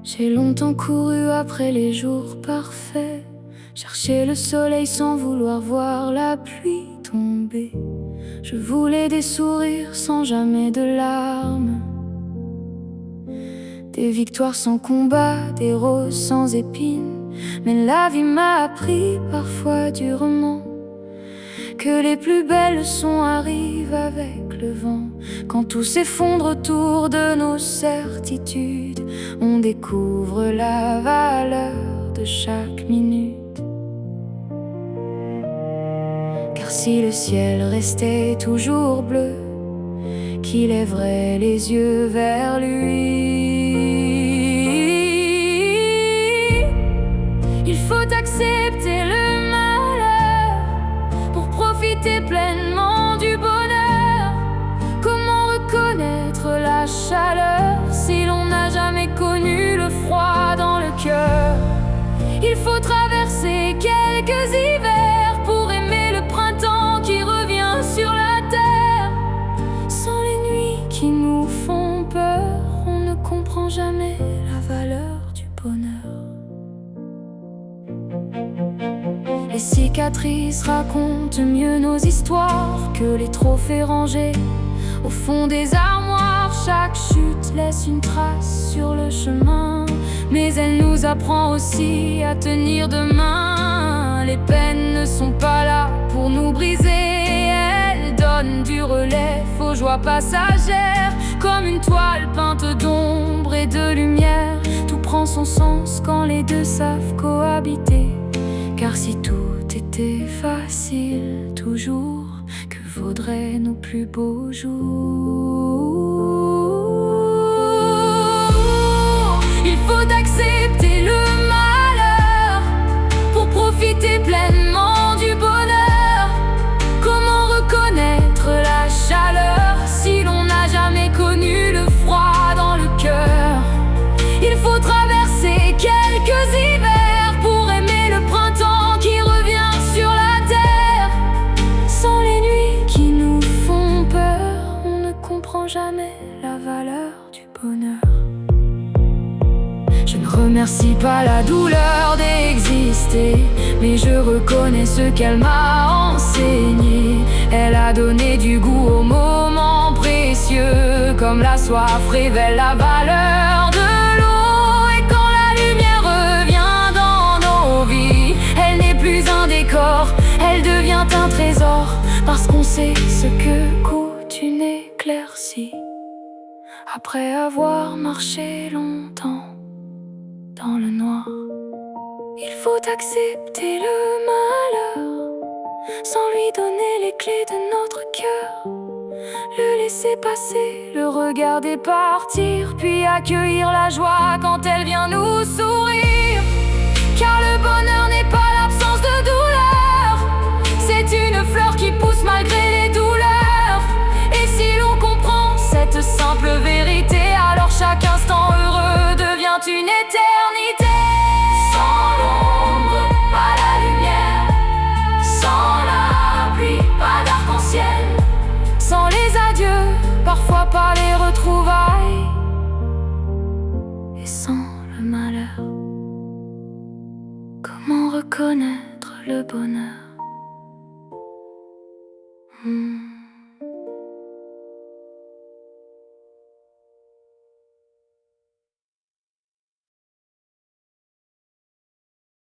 J'ai longtemps couru après les jours parfaits, chercher le soleil sans vouloir voir la pluie tomber. Je voulais des sourires sans jamais de larmes, des victoires sans combat, des roses sans épines. Mais la vie m'a appris parfois durement que les plus belles leçons arrivent avec le vent. Quand tout s'effondre autour de nos certitudes, on découvre la valeur de chaque minute. Car si le ciel restait toujours bleu, qui lèverait les yeux vers lui? Il faut accepter le malheur pour profiter pleinement du bonheur. Comment reconnaître la chaleur si l'on n'a jamais connu le froid dans le cœur? Il faut traverser quelques hivers pour aimer le printemps qui revient sur la terre. Sans les nuits qui nous font peur, on ne comprend jamais la valeur du bonheur. Les cicatrices racontent mieux nos histoires que les trophées rangés au fond des armoires. Chaque chute laisse une trace sur le chemin, mais elle nous apprend aussi à tenir demain. Les peines ne sont pas là pour nous briser, elles donnent du relais aux joies passagères. Comme une toile peinte d'ombre et de lumière, tout prend son sens quand les deux savent cohabiter. Car si tout était facile toujours, que vaudraient nos plus beaux jours? Il faut accepter le malheur pour profiter pleinement du bonheur. Comment reconnaître la chaleur si l'on n'a jamais connu le froid dans le cœur? Il faut traverser quelques hivers pour aimer le printemps qui revient sur la terre. Sans les nuits qui nous font peur, on ne comprend jamais la valeur du bonheur. Je ne remercie pas la douleur d'exister, mais je reconnais ce qu'elle m'a enseigné. Elle a donné du goût aux moments précieux, comme la soif révèle la valeur de l'eau. Et quand la lumière revient dans nos vies, elle n'est plus un décor, elle devient un trésor. Parce qu'on sait ce que coûte une éclaircie après avoir marché longtemps dans le noir. Il faut accepter le malheur sans lui donner les clés de notre cœur. Le laisser passer, le regarder partir, puis accueillir la joie quand elle vient nous sourire. Car le bonheur n'est pas l'absence de douleur, c'est une fleur qui pousse malgré les douleurs. Et si l'on comprend cette simple vérité, alors chaque instant heureux devient une éternité. Sans l'ombre, pas la lumière, sans la pluie, pas d'arc-en-ciel, sans les adieux, parfois pas les retrouvailles, et sans le malheur, comment reconnaître le bonheur?